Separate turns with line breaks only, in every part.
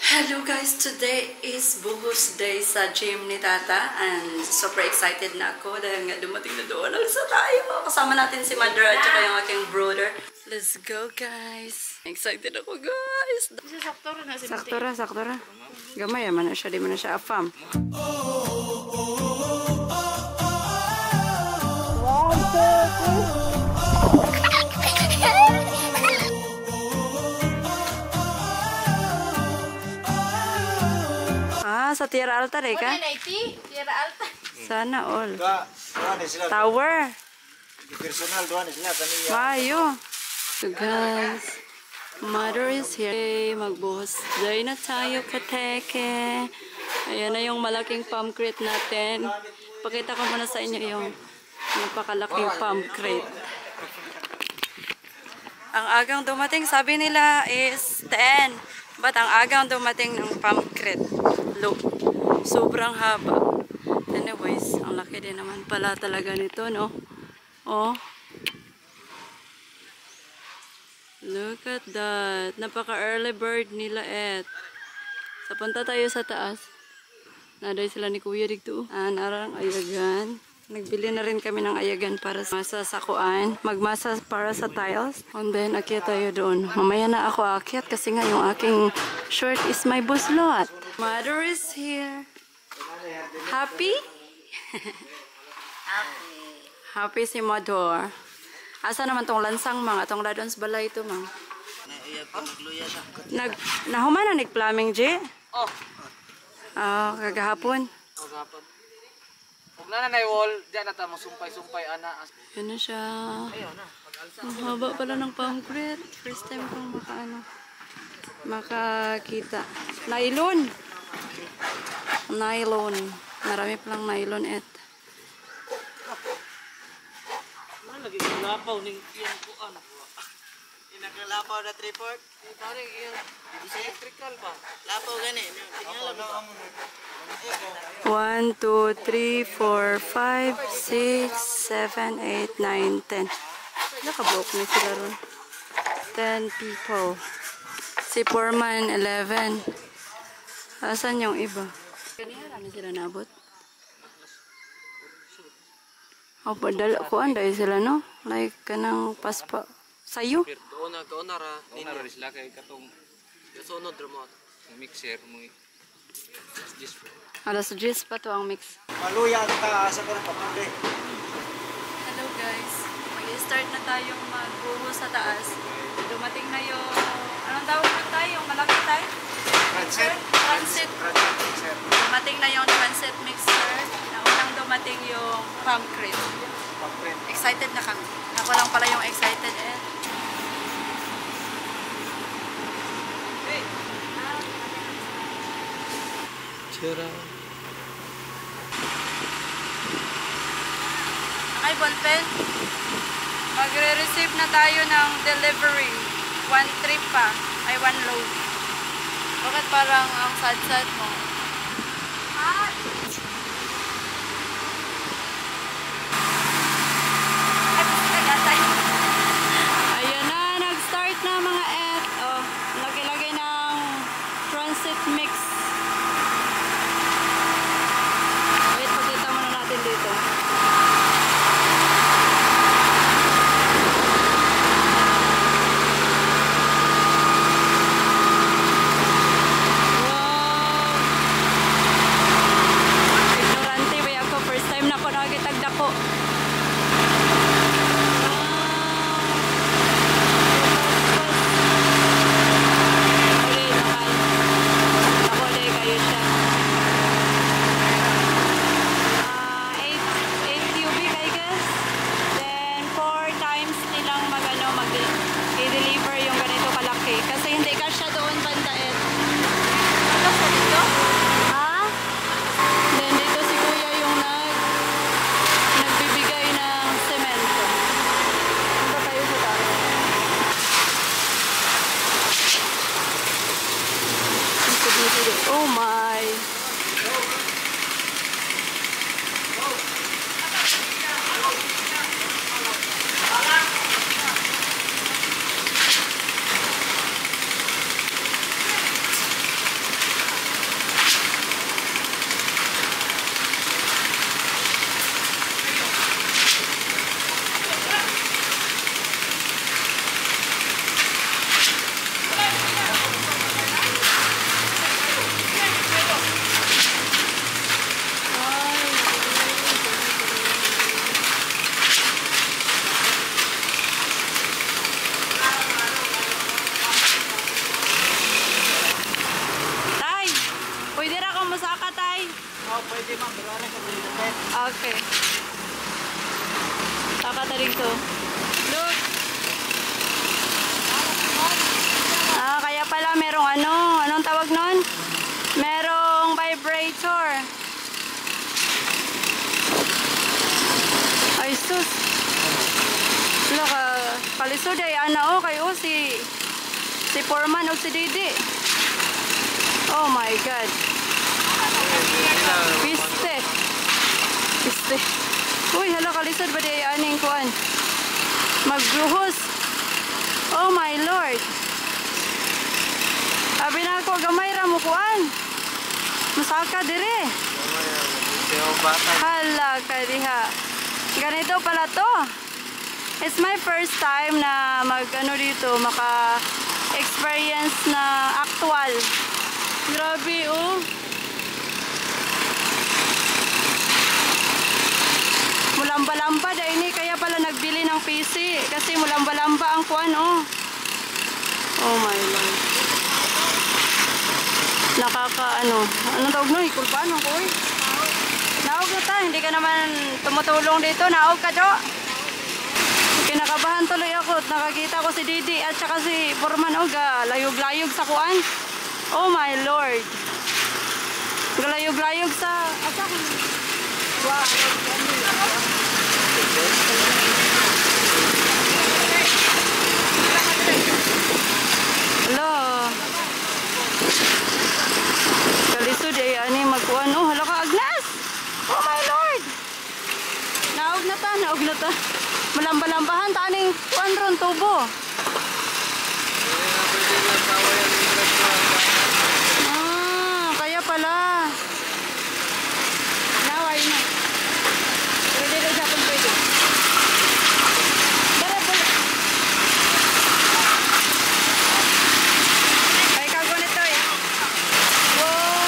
Hello guys! Today is buhos day sa gym ni Tata and super excited na ako dahil nga dumating na doon. Alsa tayo! Kasama natin si Mother at saka yung aking brother. Let's go guys! Excited ako guys! Saktora. Gamay man na siya, di man na siya afam. Sa Tierra Alta rin ka?
Tierra Alta.
Sana all. Tower.
Personal doon sila kaniya.
Mayo. So guys, Mother is here. Magbuhos day na tayo kateke. Ayan na yung malaking palm crate natin. Pakita ko muna sa inyo yung napakalaking palm crate. Ang agang dumating, sabi nila is 10. But ang agang dumating ng palm crate. Look, sobrang haba. Anyways, ang laki din naman pala talaga nito, no? Oh. Look at that. Napaka-early bird nila, Sa punta tayo sa taas. Naday sila ni Kuya dito. Narang ayagan. Nagbili na rin kami ng ayagan para sa sakuan. Magmasa para sa tiles. And then, akyat tayo doon. Mamaya na ako akyat kasi nga yung aking shirt is my buslot. Mother is here. Happy? Happy si Mother. Asa naman tong lansang mga tong ladons balay ito mang. Nahuman na nag-plumbing J?
Oh.
Kagahapon.
Kagahapon. Huwag na na wall, diyan na mo sumpay-sumpay ana.
Yan na siya.
Ayun na, mag-alsa.
Ang haba pala ng concrete. First time kong makakita. Nylon. Marami palang nylon
Lagi lapaw ning yung kuan.
Inakalapaw na tripod.
Pare yung electrical ba?
Lapaw gani.
1, 2, 3, 4, 5, 6, 7, 8, 9, 10. Nakabuok na sila ron. 10 people. Si Foreman, 11. Asan yung iba? Kanina na sila nabot. Kuan dahil sila, no? Like, kanang paspa. Sayo?
Doon na ra sila kay katong sunod remote. Mixer mo.
Alas 10 pa to ang mix.
Maluya ka sa kanang papunde.
Hello guys. Mag-start na tayong magbuhos sa taas. Dumating na yung, anong tawag na tayo? Yung malaki tayo? Transit. Dumating na yung transit mixer. Unang dumating yung palm crate. Excited na kami. Ako lang pala yung excited
Tira.
Ay, ballpen. Magre-receive na tayo ng delivery. 1 trip pa. Ay, 1 load. Bakit parang ang sad-sad mo? Ayan na, nag-start na mga lagay-lagay ng transit mix. Wait, pakita muna natin dito. Ignorante ba ako? First time na ako nakakitagdako. I-deliver yung ganito kalaki. Kasi hindi ka siya doon bandaet. Ano sa dito? Ha? Then dito si Kuya yung nagbibigay ng semento. Punta tayo sa taas. Oh my!
pwede ma'am. Pero ano sa mga
Okay. Kakataring to. Look! Kaya pala merong anong tawag nun? Merong vibrator. Ay sus! Look, kalisod ay kayo si Foreman o si Didi. Oh my God. Piste. Piste. Uy, hala, kalisod ba di aning kuan? Magluhos. Oh my Lord. Sabi na ako, gamay ra mo kuan. Masaka dire. Hala ka diha. Ganito pala to. It's my first time na dito, maka-experience na actual. Grabe, oh. Mulamba-lamba dahil ini kaya pala nagbili ng PC kasi mulamba-lamba ang kuan, oh. Oh my Lord. Anong tawag no? Ikulpaan mo ko, eh. Naog na ta, hindi ka naman tumutulong dito. Naog ka, Jo. Kinakabahan tuloy ako at nakakita ko si Didi at saka si Foreman, oh, layog-layog sa kuan. Oh my Lord. Galayog-layog sa asa ko. Wow. Hello. Kalisod ay magkuan. Oh, hala ka, Agnes. Oh my Lord. Naog na ta. Malamba-lambahan taning kuan ron tubo. Kaya pala. Naway na. Pwede rin siya kung pwede. Tara, balik. Ay, kago nito eh. Wow.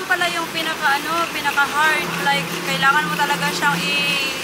Pala yung pinaka-hard, like kailangan mo talaga siyang i-hug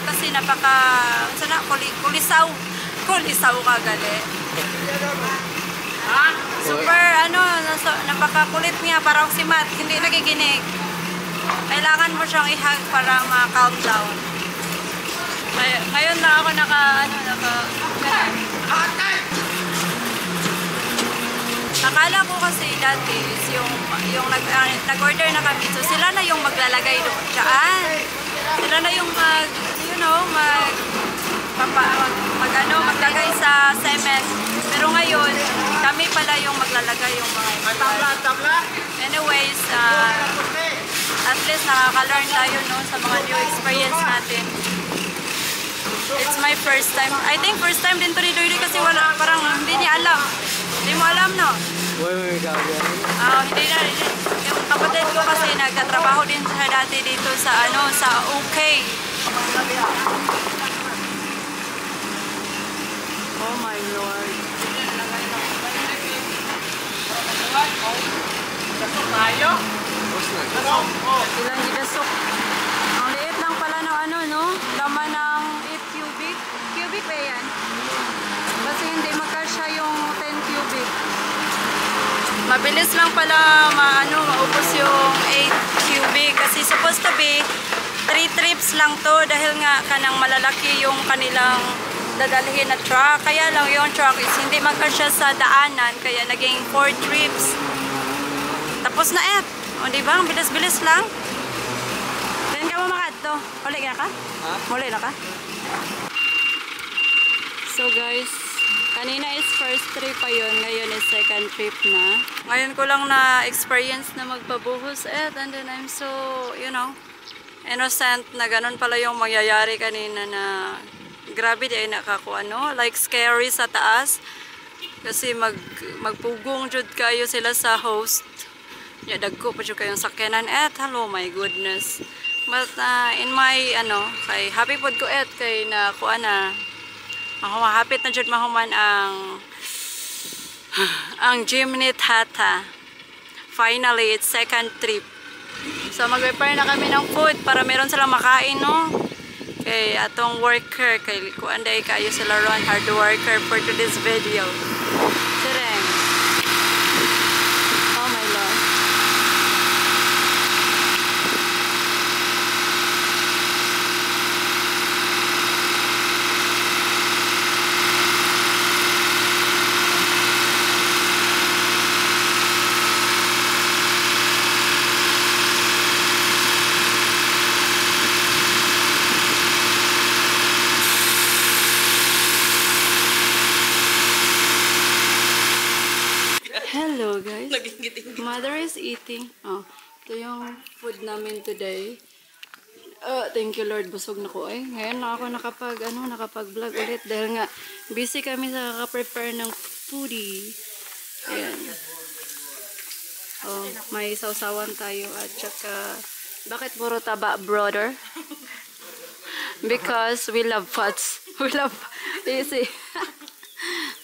kasi kulisaw ka gali. Super napakakulit niya, parang si Matt, hindi nakikinig. Kailangan mo siyang i-hug para ma-calm down. Ngayon na ako akala ko kasi dati yung nag-order na kami, so sila na yung maglalagay doon dyan. Sila na yung maglagay sa cement. Pero ngayon, kami pala yung maglalagay yung mga anyways, at least nakaka-learn tayo sa mga new experience natin. It's my first time. I think first time din to ni Doy kasi parang hindi niya alam. Hindi mo alam, no? Hindi na. Yung kapatid ko kasi nagtatrabaho din siya dati dito sa OK. Oh my Lord. Ilang gidasok. Ang liit lang pala ng laman ng 8 cubic. Cubic ba yan? Kasi hindi magkasya yung 10 cubic. mabilis lang pala maubos yung 8 cubic kasi supposed to be 3 trips lang to dahil nga kanang malalaki yung kanilang dadalhin na truck. Kaya lang yung truck is hindi magkasya sa daanan kaya naging 4 trips. Tapos na O diba? Ang bilis-bilis lang. Then ka mo makadto. Uli na ka?
Ha?
Uli na ka? So guys, kanina is first trip pa yun, ngayon is second trip na. Ngayon ko lang na-experience na magbabuhos and then I'm so, innocent na ganun pala yung mangyayari kanina na grabe di ay nakakuano, like scary sa taas. Kasi magpugong jud kayo sila sa host. Dagko pa jud kayong sakyanan hello my goodness. But in my kay happy pod ko kay na kuana mahapit na jud mahuman ang Jimny Tata. Finally, it's second trip. So mag-prepare na kami ng food para meron silang makain, no? Kay atong worker, kay kuan day kayo sila ron, hard worker for today's video. Sireng. Oh my Lord. Hello guys. Mother is eating. Ito yung food namin today. Thank you Lord, busog na ko Ngayon na ako nakapag-vlog ulit dahil nga busy kami sa kaka-prepare ng foodie. Ayan. May sausawan tayo at saka bakit puro taba, brother? Because we love fats. We love easy.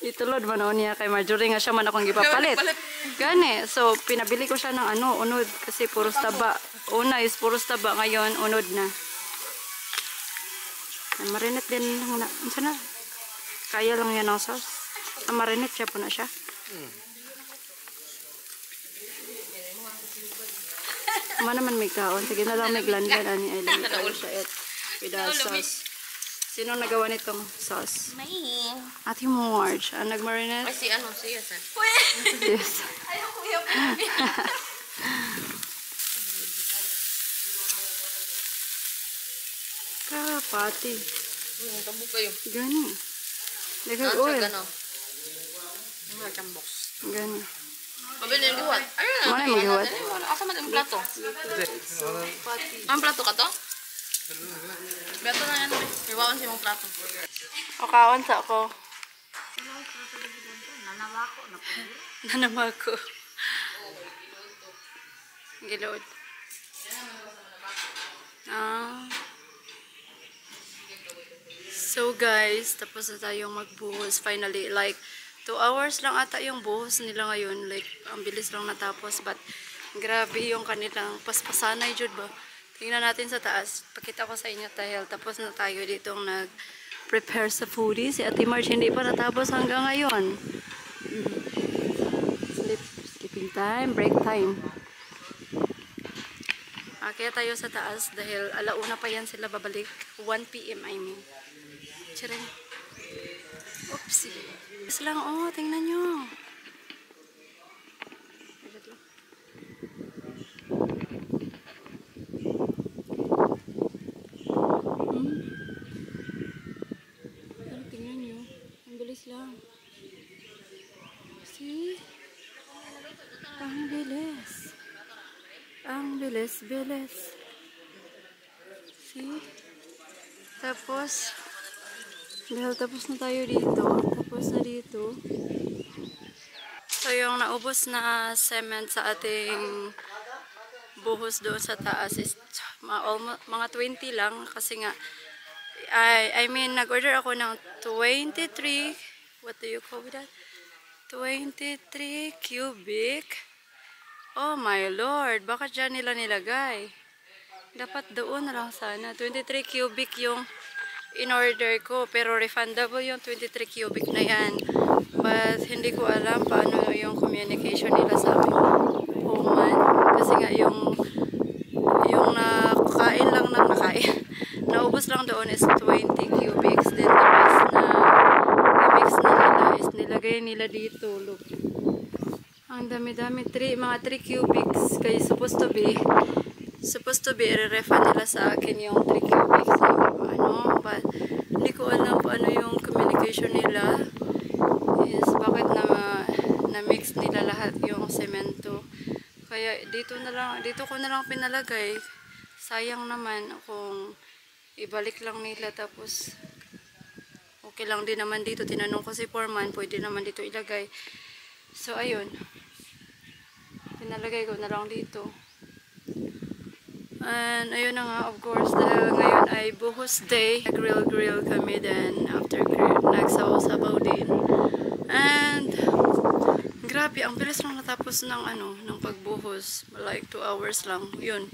Itulod man niya kay Marjorie nga siya man akong gipapalit. Gani. So, pinabili ko siya ng unod kasi puros taba. Una is puros taba, ngayon unod na. Marinate din lang na. Ano na? Kaya lang yan ang sauce. Marinate siya po na siya. Naman may kaon. Sige na lang may glandan ani ay lang siya with the sauce. Sino nagawa nitong sauce?
May.
Ate Marge. Nag-marinate?
Ay, siya, sir.
Yes.
Ayaw ko yung
Kapati.
Tabo kayo.
Gani. Daghang oil.
Mga box.
Gani.
Mabili yung giwat. Ayun.
Mana yung giwat?
Asa man yung plato? Ang plato ka to? Beto na yan. Iwawan siya mong plato.
Kaon sa ako. Nanamako. Gilod. So guys, tapos na tayong magbuhos. Finally, like 2 hours lang ata yung buhos nila ngayon. Like, ang bilis lang natapos. But, grabe yung kanilang paspasanay, jud ba? Tingnan natin sa taas. Pakita ko sa inyo dahil tapos na tayo ditong nag-prepare sa foodie. Si Ate Marge hindi pa natapos hanggang ngayon. Sleeping time, break time. Kaya tayo sa taas dahil alauna pa yan sila babalik. 1 PM I mean. Tcharing. Oopsie. Is lang, tingnan nyo. Tingnan nyo. Ang bilis lang. See? Ang bilis. Ang bilis. See? Tapos, dahil tapos na tayo dito. Tapos na dito. So, yung naubos na cement sa ating buhos doon sa taas is mga 20 lang. Kasi nga, I mean, nag-order ako ng 23, what do you call that? 23 cubic. Oh my Lord, bakit dyan nila nilagay? Dapat doon na lang sana. 23 cubic yung in-order ko. Pero refundable yung 23 cubic na yan. But hindi ko alam paano yung communication nila sa amin. Puman. Kasi nga yung nakain lang ng nakain. Naubos lang doon is 20 cubics. Then the rest na i-mix na nila is nilagay nila dito. Look. Ang dami-dami. Mga 3 cubics. Kaya supposed to be i-refund nila sa akin yung 3 cubics. But hindi ko alam paano yung communication nila. Is bakit na-mix nila lahat yung semento. Kaya dito ko na lang pinalagay. Sayang naman kung ibalik lang nila tapos okay lang din naman dito. Tinanong ko si foreman, pwede naman dito ilagay. So ayun. Pinalagay ko na lang dito. And ayun na nga, of course, dahil ngayon ay buhos day. Grill kami then after grill, nagsaw-sabaw din. And grabe, ang bilis lang natapos ng pagbuhos. Like 2 hours lang. Yun,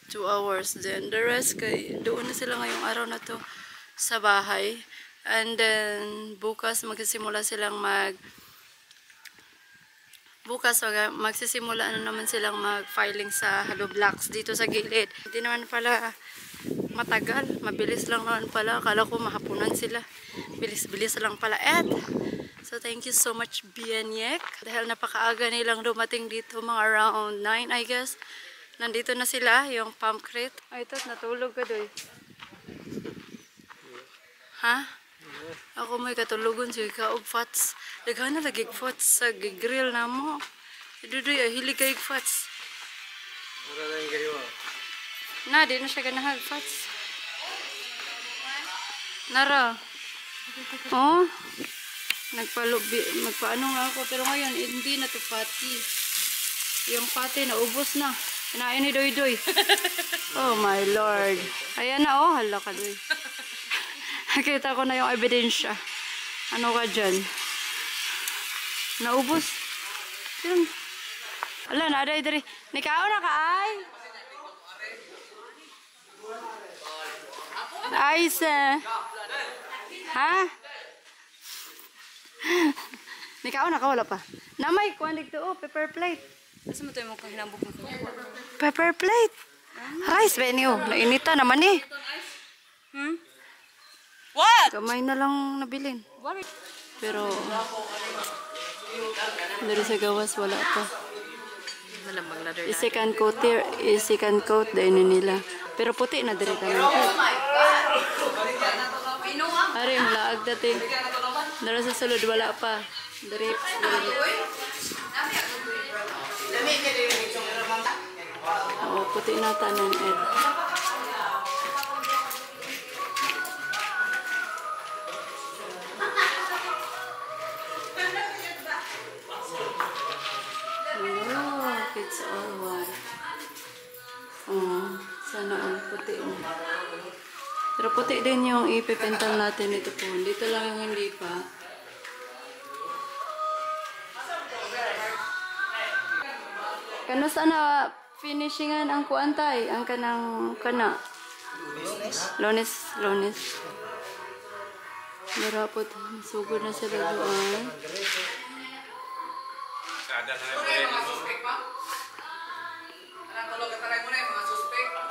2 hours. Then the rest, doon na sila ngayong araw na to sa bahay. And then bukas magsisimula silang magsisimula na naman silang mag-filing sa hollow blocks dito sa gilid. Hindi naman pala matagal. Mabilis lang naman pala. Akala ko mahapunan sila. Bilis-bilis lang pala. So thank you so much, Bianyek. Dahil napakaaga nilang dumating dito, mga around 9 I guess. Nandito na sila, yung pump crate. Ay, ito, natulog ka doy. Ha? Ako may katulugon siya, kaog fats. Daghan na lagi fats sa grill na mo. Dudoy, hilig kaig fats. Na, di na siya ganahag fats. Nara. Oh. Magpaano nga ako. Pero ngayon, hindi na to pati. Yung pati, naubos na. Kinain ni Doy Doy. Oh my Lord. Ayan na, oh. Hala ka, Doy. Nakita ko na yung ebidensya. Ano ka dyan? Naubos. Yun. Ala, naaday dari. Nikao na ka, ay. Ay, ha? Nikao na ka, wala pa. Namay, kuhan dito, oh, pepper plate.
Kasi mo ito yung hinambok mo.
Pepper plate. Rice, venue. Nainita naman eh.
What?
Kamay na lang nabilin. Pero, dari sa gawas, wala pa.
Malamang ladder na.
I-second coat din nila. Pero puti na dari ka naman. Ari, malaag dating. Dara sa sulod, wala pa. Dari. Oo, puti na tanan, Ed. Oh, it's all white. Oh, sana all puti na. Pero puti din yung ipipintal natin ito po. Dito lang yung hindi pa. Kano sana finishingan ang kuantay? Ang kanang kana? Lones. Marapot. Sugod na sila doon.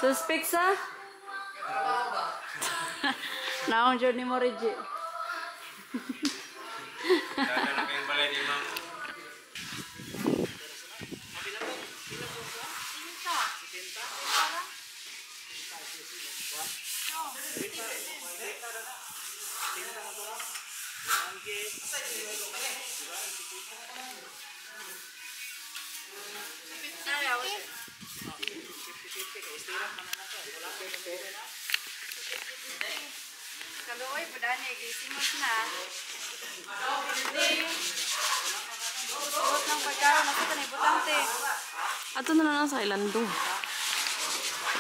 Suspect sa? Naong dyan ni Morigi. Kaluoy, budani, gisimot na. Bot ng pagkaroon, ako ito na ibutante.
Ato na lang sa ilando.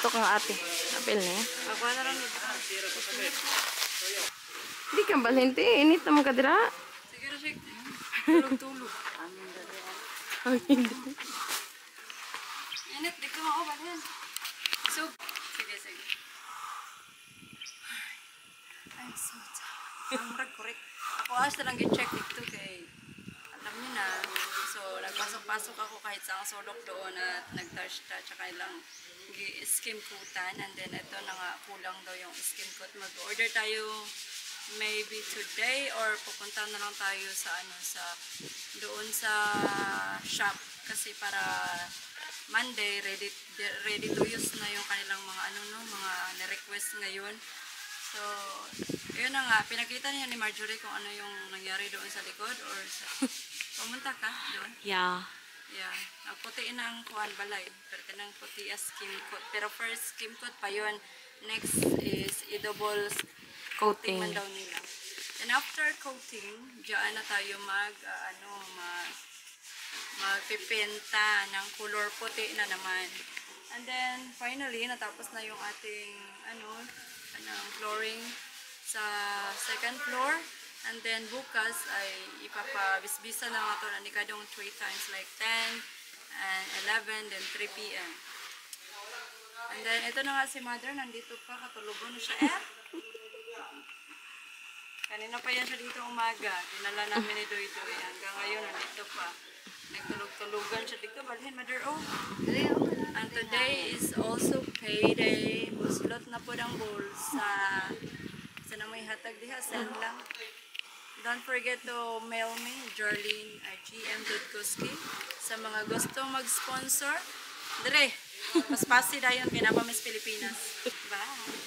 Ito kang ate. Apel na yan.
Ako na lang ibutante.
Hindi ka balinti. Init naman ka dira.
Siguro siya, tulog-tulog. Init, di ko maubad yan. So, sige. Ay, Correct. Ako asa lang gi-check dito kay alam niyo na. So nagpasok-pasok ako kahit sa ang sulok doon at nag-touch tsaka lang gi-skim coatan and then ito na nga kulang daw yung skim coat. Mag-order tayo maybe today or pupunta na lang tayo sa doon sa shop kasi para Monday ready to use na yung kanilang mga mga na-request ngayon. So, yun na nga, pinakita niya ni Marjorie kung ano yung nangyari doon sa likod or sa... Pumunta ka doon?
Yeah.
Yeah. Nagputiin na ang kuhan balay. Pero tinang puti as skim coat. Pero first skim coat pa yun. Next is i-double coating man daw nila. And after coating, diyan na tayo magpipinta ng color puti na naman. And then, finally, natapos na yung ating flooring sa second floor. And then, bukas ay ipapabisbisa na nga ito na nikadong 3 times like 10 and 11, then 3 p.m. And then, ito na nga si mother, nandito pa, katulugon na siya. Kanina pa yan siya dito umaga. Dinala namin ni Doy Doy. Hanggang ngayon, nandito pa. Nagtulog-tulugan siya dito. Balhin, mother, oh. And today is also payday. Buslot na po ng bulsa. Sa na may hatag diha, send lang. Don't forget to mail me, Jorlene, GM.Kuski. Sa mga gustong mag-sponsor, dire, paspasi dayon, Kinaba Miss Pilipinas. Bye!